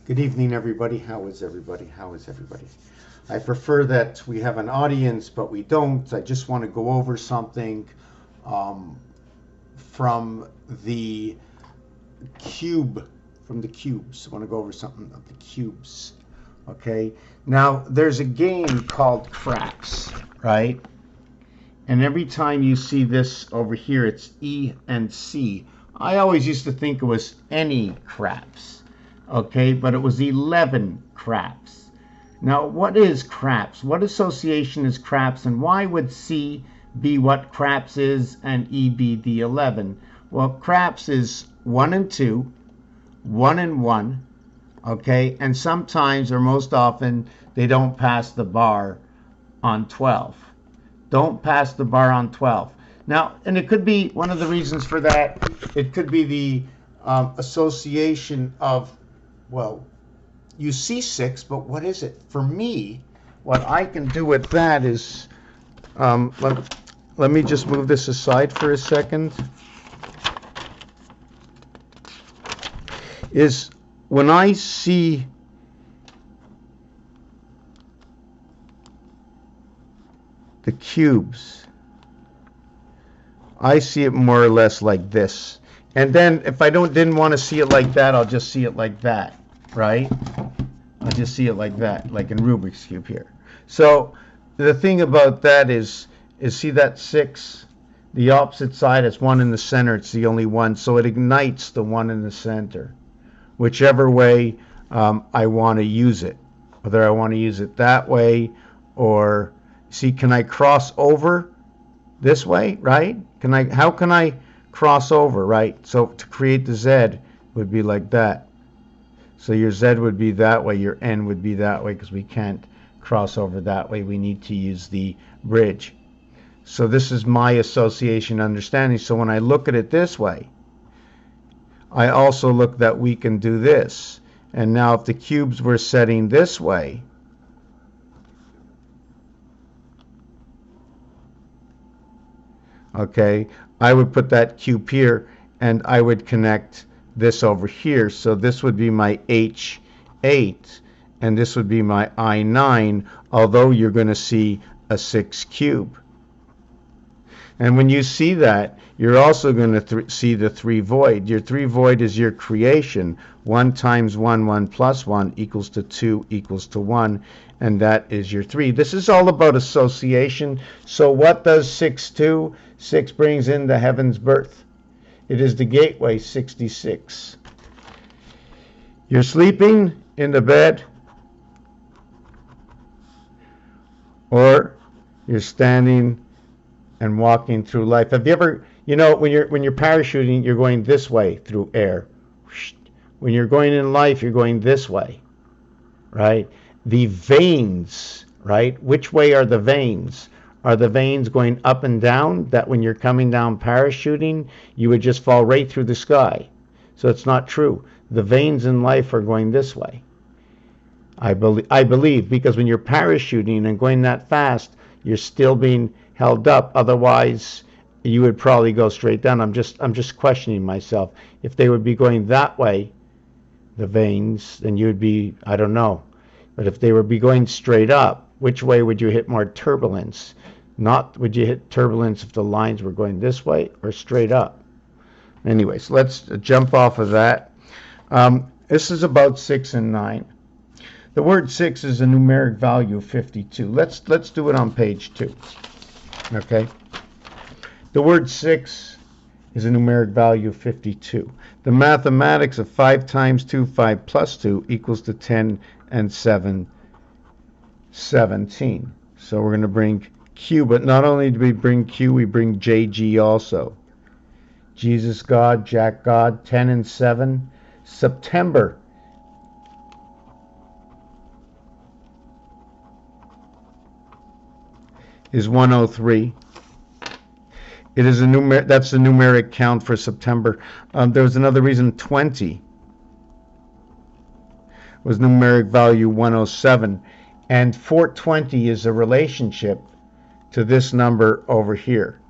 Good evening, everybody. How is everybody? How is everybody? I prefer that we have an audience, but we don't. I just want to go over something from the cube, from the cubes. I want to go over something of the cubes. Okay. Now, there's a game called craps, right? And every time you see this over here, it's E and C. I always used to think it was any craps. Okay, but it was 11 craps. Now, what is craps? What association is craps, and why would C be what craps is and E be the 11? Well, craps is 1 and 2, 1 and 1, okay, and sometimes or most often they don't pass the bar on 12. Don't pass the bar on 12. Now, and it could be one of the reasons for that, it could be the association of, well, you see 6, but what is it? For me, what I can do with that is, let me just move this aside for a second, is when I see the cubes, I see it more or less like this. And then if I didn't want to see it like that, I'll just see it like that, right? I'll just see it like that, like in Rubik's Cube here. So the thing about that is see that 6? The opposite side is 1 in the center. It's the only one. So it ignites the 1 in the center, whichever way I want to use it. Whether I want to use it that way or, see, can I cross over this way, right? How can I cross over, right? So to create the Z would be like that. So your Z would be that way, your N would be that way, because we can't cross over that way. We need to use the bridge. So this is my association understanding. So when I look at it this way, I also look that we can do this. And now if the cubes were setting this way, okay, I would put that cube here and I would connect this over here. So this would be my H8 and this would be my I9, although you're going to see a 6 cube. And when you see that, you're also going to see the 3 void. Your 3 void is your creation. 1 times 1, 1 plus 1 equals to 2 equals to 1. And that is your 3. This is all about association. So what does 6 do? 6 brings in the heaven's birth. It is the gateway, 66. You're sleeping in the bed, or you're standing and walking through life. Have you ever, you know, when you're parachuting, you're going this way through air. When you're going in life, you're going this way, right? The veins, right? Which way are the veins? Are the veins going up and down, that when you're coming down parachuting, you would just fall right through the sky? So it's not true. The veins in life are going this way. I believe, because when you're parachuting and going that fast, you're still being held up. Otherwise, you would probably go straight down. I'm just questioning myself. If they would be going that way, the veins, then you'd be, I don't know. But if they would be going straight up, which way would you hit more turbulence? Not would you hit turbulence if the lines were going this way or straight up. Anyways, let's jump off of that. This is about 6 and 9. The word 6 is a numeric value of 52. Let's do it on page 2. Okay. The word 6 is a numeric value of 52. The mathematics of 5 times 2, 5 plus 2 equals to 10 and 7, 17. So we're going to bring Q, but not only do we bring Q, we bring JG also. Jesus God, Jack God, 10 and 7. September is 103. It is that's the numeric count for September. There was another reason, 20 was numeric value 107, and 420 is a relationship to this number over here.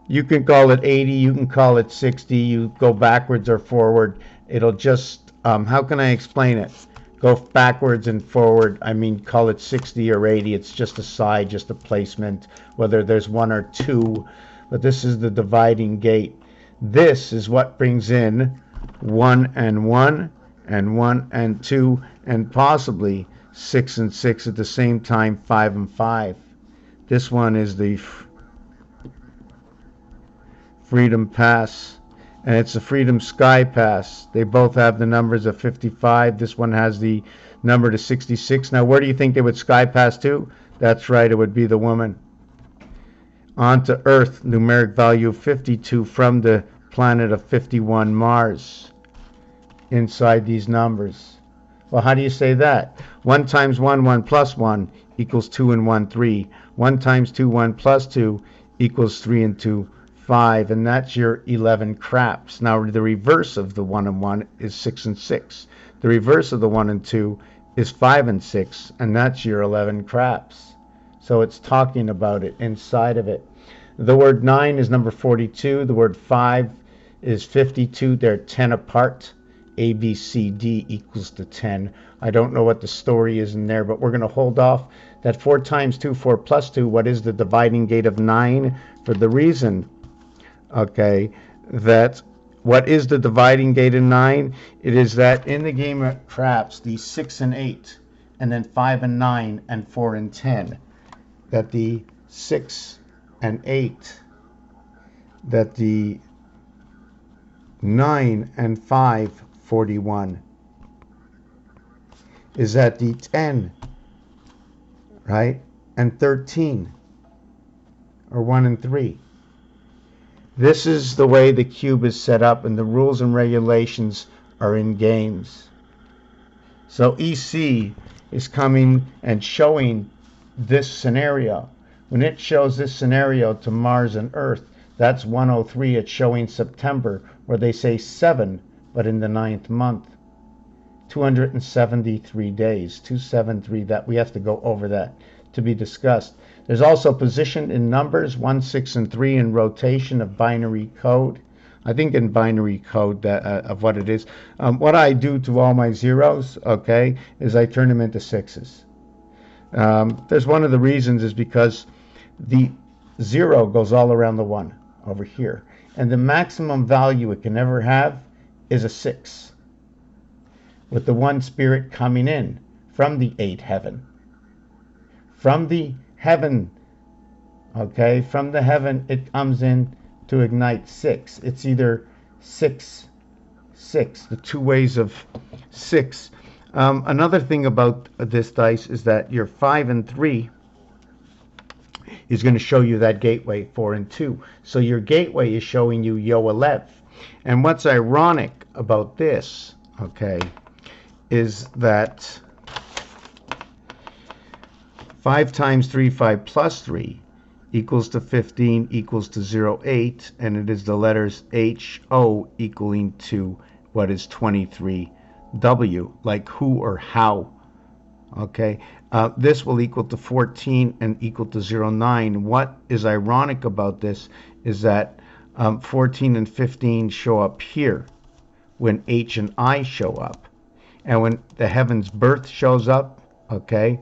You can call it 80, you can call it 60, you go backwards or forward. It'll just, how can I explain it? go backwards and forward. I mean, call it 60 or 80. It's just a side, just a placement, whether there's 1 or 2. But this is the dividing gate. This is what brings in 1 and 1, and 1 and 2, and possibly 6 and 6 at the same time, 5 and 5. This one is the Freedom Pass, and it's the Freedom Sky Pass. They both have the numbers of 55. This one has the number to 66. Now, where do you think they would sky pass to? That's right, it would be the woman. Onto Earth, numeric value 52 from the planet of 51, Mars, inside these numbers. Well, how do you say that? 1 times 1, 1 plus 1 equals 2 and 1, 3. 1 times 2, 1 plus 2 equals 3 and 2, 5. And that's your 11 craps. Now, the reverse of the 1 and 1 is 6 and 6. The reverse of the 1 and 2 is 5 and 6. And that's your 11 craps. So it's talking about it inside of it. The word 9 is number 42. The word 5 is 52. They're 10 apart. A, B, C, D equals to 10. I don't know what the story is in there, but we're going to hold off. That 4 times 2, 4 plus 2, what is the dividing gate of 9? For the reason, okay, that what is the dividing gate of 9? It is that in the game of craps, the 6 and 8, and then 5 and 9, and 4 and 10, that the 6 and 8, that the 9 and 5, 41, is at the 10, right? And 13, or 1 and 3. This is the way the cube is set up, and the rules and regulations are in games. So EC is coming and showing this scenario. When it shows this scenario to Mars and Earth, that's 103. It's showing September, where they say 7, but in the 9th month. 273 days, 273, that we have to go over that to be discussed. There's also position in numbers, 1, 6, and 3 in rotation of binary code. I think in binary code that, of what it is. What I do to all my zeros, okay, is I turn them into 6s. There's one of the reasons is because the 0 goes all around the 1 over here. And the maximum value it can ever have is a 6. With the 1 spirit coming in from the 8 heaven. From the heaven, okay, from the heaven it comes in to ignite 6. It's either 6, 6, the 2 ways of 6. Another thing about this dice is that your 5 and 3 is going to show you that gateway 4 and 2. So your gateway is showing you Yo-11. And what's ironic about this, okay, is that 5 times 3, 5 plus 3 equals to 15 equals to 0, 8, and it is the letters H-O equaling to what is 23, W, like who or how. Okay, this will equal to 14 and equal to 0, 9. What is ironic about this is that 14 and 15 show up here when H and I show up. And when the heaven's birth shows up, okay,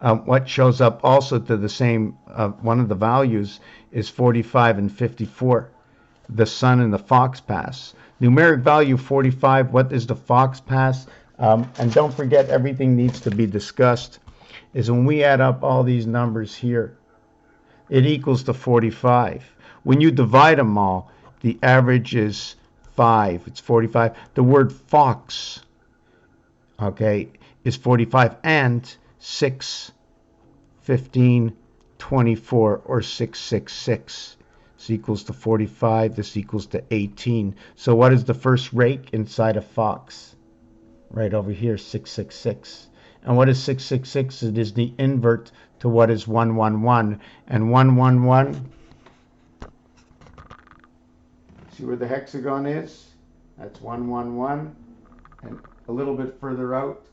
what shows up also to the same, one of the values is 45 and 54, the sun and the fox pass. Numeric value 45, what is the fox pass? And don't forget, everything needs to be discussed, is when we add up all these numbers here, it equals to 45. When you divide them all, the average is 5. It's 45. The word fox, okay, is 45, and 6, 15, 24, or 666. This equals to 45. This equals to 18. So what is the first rake inside a fox? Right over here, 666. And what is 666? It is the invert to what is 111. And 111, see where the hexagon is? That's 111. And a little bit further out,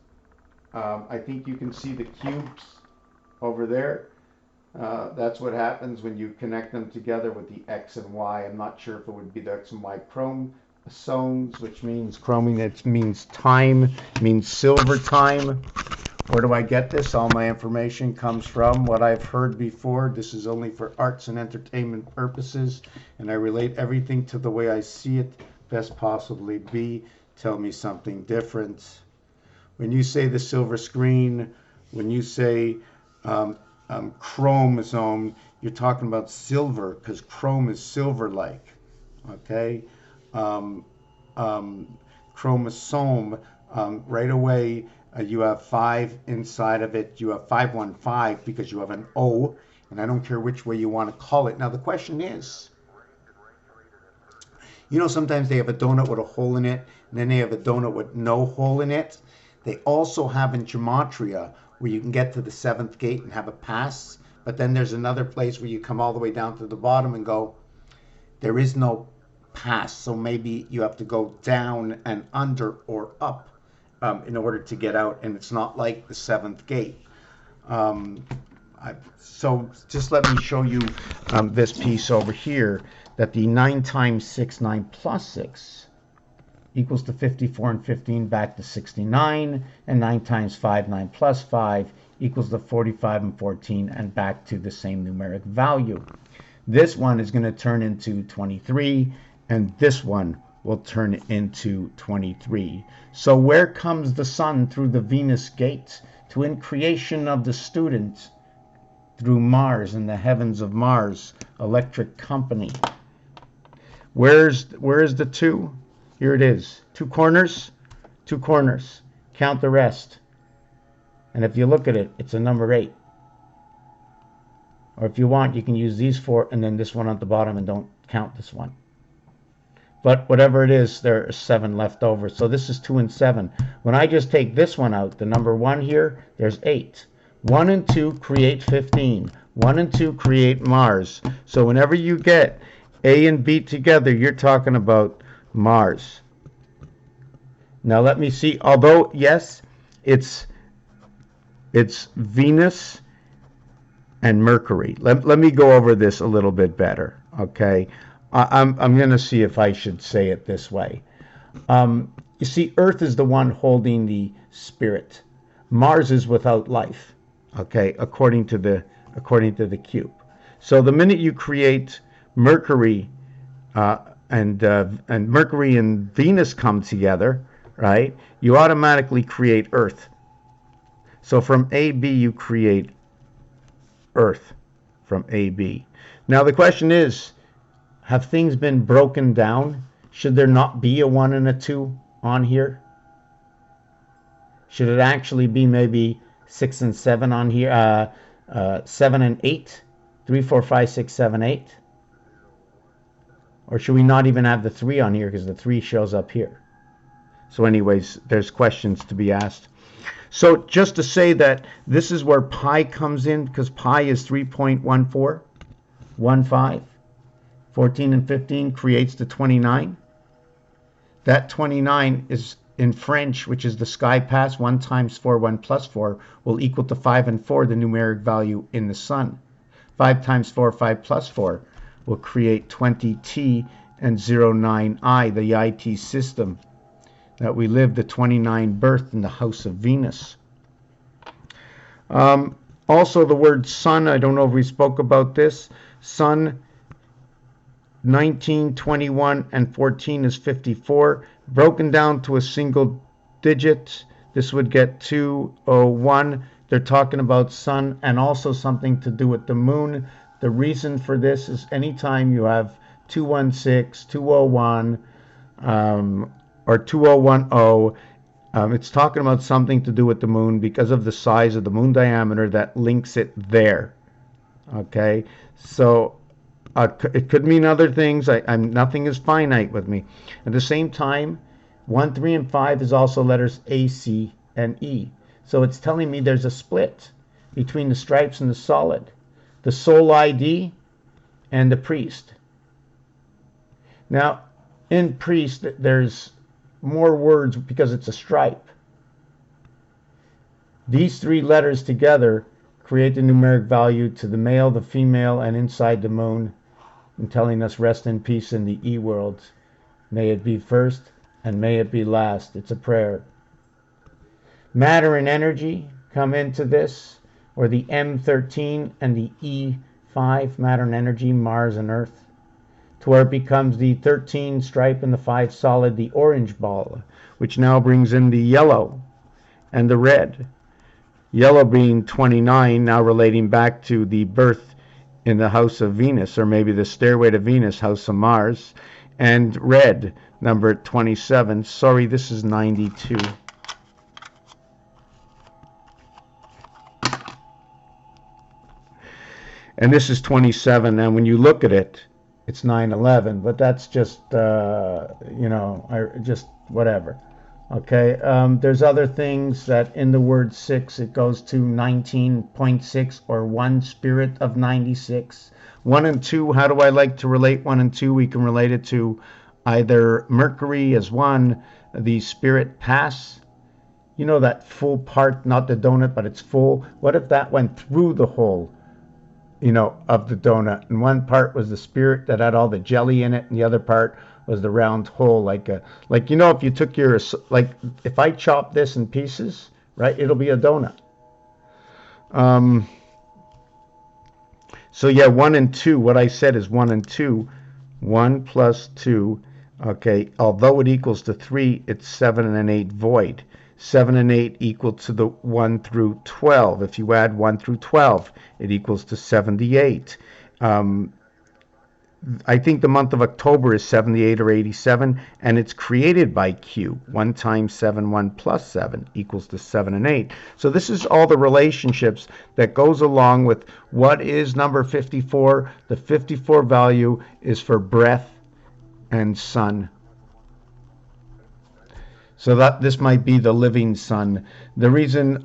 I think you can see the cubes over there. That's what happens when you connect them together with the X and Y. I'm not sure if it would be the X and Y chrome Sones, which means chroming, it means time, means silver time. Where do I get this? All my information comes from what I've heard before. This is only for arts and entertainment purposes, and I relate everything to the way I see it best possibly be. Tell me something different. When you say the silver screen, when you say chromosome, you're talking about silver because chrome is silver-like. Okay? Um, Chromosome, right away, you have 5 inside of it. You have 515 because you have an O, and I don't care which way you want to call it. Now, the question is, you know, sometimes they have a donut with a hole in it, and then they have a donut with no hole in it. They also have in gematria where you can get to the 7th gate and have a pass, but then there's another place where you come all the way down to the bottom and go, there is no pass, so maybe you have to go down and under or up in order to get out, and it's not like the 7th gate. So just let me show you this piece over here, that the 9 times 6, 9 plus 6 equals to 54 and 15 back to 69, and 9 times 5, 9 plus 5 equals to 45 and 14 and back to the same numeric value. This one is going to turn into 23, and this one will turn into 23. So where comes the sun through the Venus gate? To in creation of the student through Mars in the heavens of Mars, electric company. Where's the 2? Here it is. 2 corners, 2 corners. Count the rest. And if you look at it, it's a number 8. Or if you want, you can use these 4 and then this one at the bottom and don't count this one. But whatever it is, there are 7 left over. So this is 2 and 7. When I just take this one out, the number 1 here, there's 8. 1 and 2 create 15. 1 and 2 create Mars. So whenever you get A and B together, you're talking about Mars. Now let me see. Although, yes, it's Venus and Mercury. Let me go over this a little bit better, okay? I'm going to see if I should say it this way. You see, Earth is the one holding the spirit. Mars is without life, okay, according to the cube. So the minute you create Mercury and Mercury and Venus come together, right? You automatically create Earth. So from AB you create Earth from AB. Now the question is, have things been broken down? Should there not be a 1 and a 2 on here? Should it actually be maybe 6 and 7 on here? 7 and 8? 3, 4, 5, 6, 7, 8? Or should we not even have the 3 on here because the 3 shows up here? So anyways, there's questions to be asked. So just to say that this is where pi comes in, because pi is 3.14, 15. 14 and 15 creates the 29. That 29 is in French, which is the sky pass. 1 times 4, 1 plus 4 will equal to 5 and 4, the numeric value in the sun. 5 times 4, 5 plus 4 will create 20T and 09I, the IT system that we live, the 29 birth in the house of Venus. Also the word sun, I don't know if we spoke about this. Sun, 19, 21, and 14 is 54. Broken down to a single digit, this would get 201. They're talking about sun and also something to do with the moon. The reason for this is anytime you have 216, 201, or 2010, it's talking about something to do with the moon because of the size of the moon diameter that links it there. Okay, so it could mean other things. Nothing is finite with me. At the same time, 1, 3, and 5 is also letters A, C, and E. So it's telling me there's a split between the stripes and the solid, the soul ID and the priest. Now, in priest, there's more words because it's a stripe. These 3 letters together create the numeric value to the male, the female, and inside the moon, and telling us rest in peace in the E world. May it be first and may it be last. It's a prayer. Matter and energy come into this, or the M13 and the E5, matter and energy, Mars and Earth, to where it becomes the 13 stripe and the 5 solid, the orange ball, which now brings in the yellow and the red. Yellow being 29, now relating back to the birth in the house of Venus, or maybe the stairway to Venus, house of Mars, and red, number 27. Sorry, this is 92. And this is 27, and when you look at it, it's 9/11, but that's just, just whatever. Okay, there's other things that in the word 6, it goes to 19.6, or 1 spirit of 96. 1 and 2, how do I like to relate 1 and 2? We can relate it to either Mercury as 1, the spirit pass. You know that full part, not the donut, but it's full. What if that went through the hole, of the donut, and one part was the spirit that had all the jelly in it, and the other part was the round hole, like if you took if I chop this in pieces, right, it'll be a donut. So yeah, 1 and 2, what I said is 1 and 2, 1 plus 2, okay, although it equals to 3, it's 7 and 8 void. 7 and 8 equal to the 1 through 12. If you add 1 through 12, it equals to 78. I think the month of October is 78 or 87, and it's created by Q. 1 times 7, 1 plus 7 equals to 7 and 8. So this is all the relationships that goes along with what is number 54. The 54 value is for breath and sun. So that this might be the living sun. The reason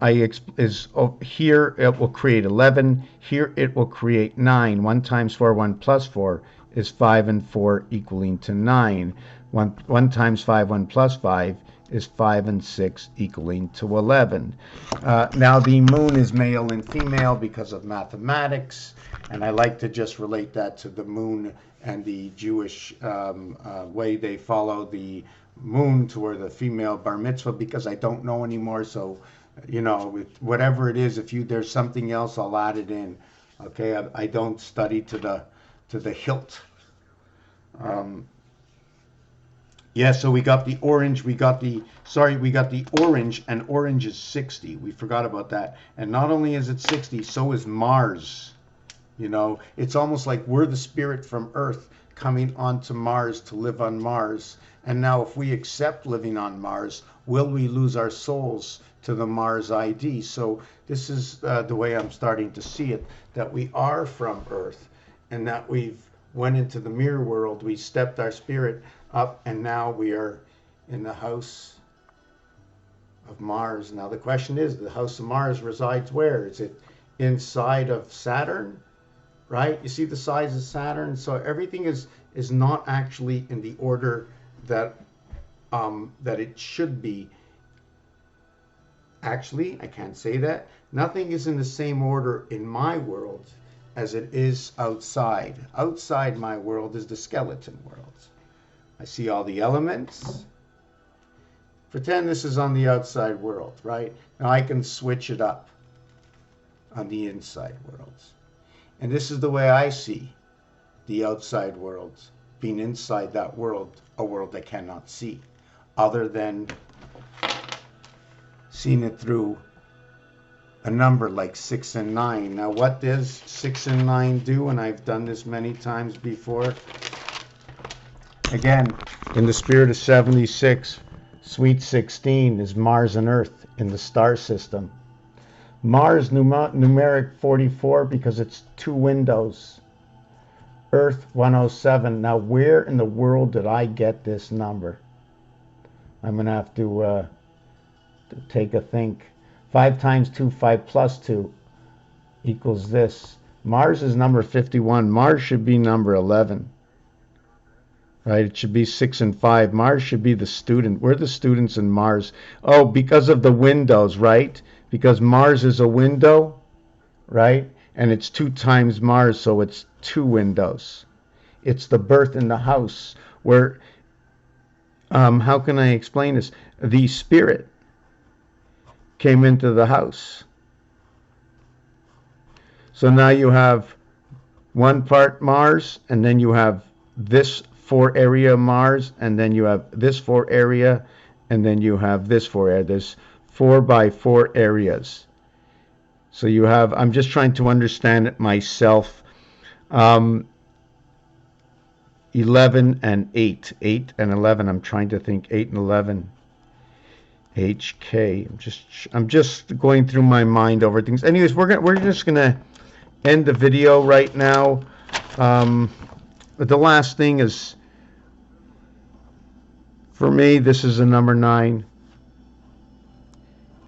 is here it will create 11. Here it will create 9. 1 times 4, 1 plus 4 is 5 and 4 equaling to 9. 1 times 5, 1 plus 5 is 5 and 6 equaling to 11. Now the moon is male and female because of mathematics, and I like to just relate that to the moon and the Jewish way they follow the moon, to where the female bar mitzvah, because I don't know anymore. So, whatever it is, if there's something else, I'll add it in. Okay, I don't study to the hilt. Yeah, so we got the orange, we got the orange, and orange is 60. We forgot about that. And not only is it 60, so is Mars. It's almost like we're the spirit from Earth coming onto Mars to live on Mars. And now if we accept living on Mars, will we lose our souls to the Mars ID? So this is the way I'm starting to see it, that we are from Earth, and that we've went into the mirror world, we stepped our spirit up, and now we are in the house of Mars. Now the question is, the house of Mars resides where? Is it inside of Saturn? Right? You see the size of Saturn? So everything is not actually in the order that it should be. Actually, I can't say that. Nothing is in the same order in my world as it is outside. Outside my world is the skeleton world. I see all the elements. Pretend this is on the outside world, right? Now I can switch it up on the inside worlds. And this is the way I see the outside worlds, being inside that world, a world I cannot see, other than seeing it through a number like 6 and 9. Now what does 6 and 9 do? And I've done this many times before. Again, in the spirit of 76, Sweet 16 is Mars and Earth in the star system. Mars numeric 44 because it's 2 windows. Earth 107. Now where in the world did I get this number? I'm going to have to take a think. 5 times 2, 5 plus 2 equals this. Mars is number 51. Mars should be number 11. Right? It should be 6 and 5. Mars should be the student. We're the students in Mars. Oh, because of the windows, right? Because Mars is a window, right? And it's 2 times Mars, so it's 2 windows. It's the birth in the house where How can I explain this? The spirit came into the house. So now you have one part Mars, and then you have this 4 area Mars, and then you have this 4 area, and then you have this 4 area. There's 4 by 4 areas. So you have, I'm just trying to understand it myself. Um, 11 and 8. 8 and 11. I'm trying to think 8 and 11. HK. I'm just going through my mind over things. Anyways, we're just gonna end the video right now. But the last thing is, for me, this is a number 9,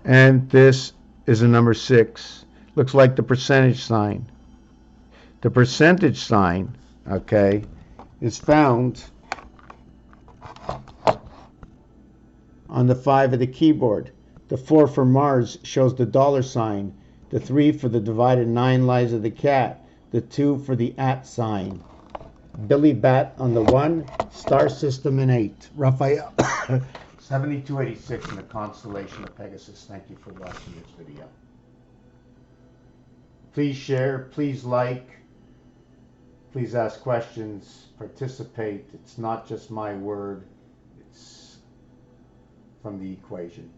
and this is a number 6. Looks like the percentage sign. The percentage sign, okay, is found on the 5 of the keyboard. The 4 for Mars shows the $sign. The 3 for the divided 9 lives of the cat. The 2 for the @ sign. Billy Bat on the 1, star system in 8. Raphael, 7286 in the constellation of Pegasus. Thank you for watching this video. Please share, please like, please ask questions, participate. It's not just my word, it's from the equation.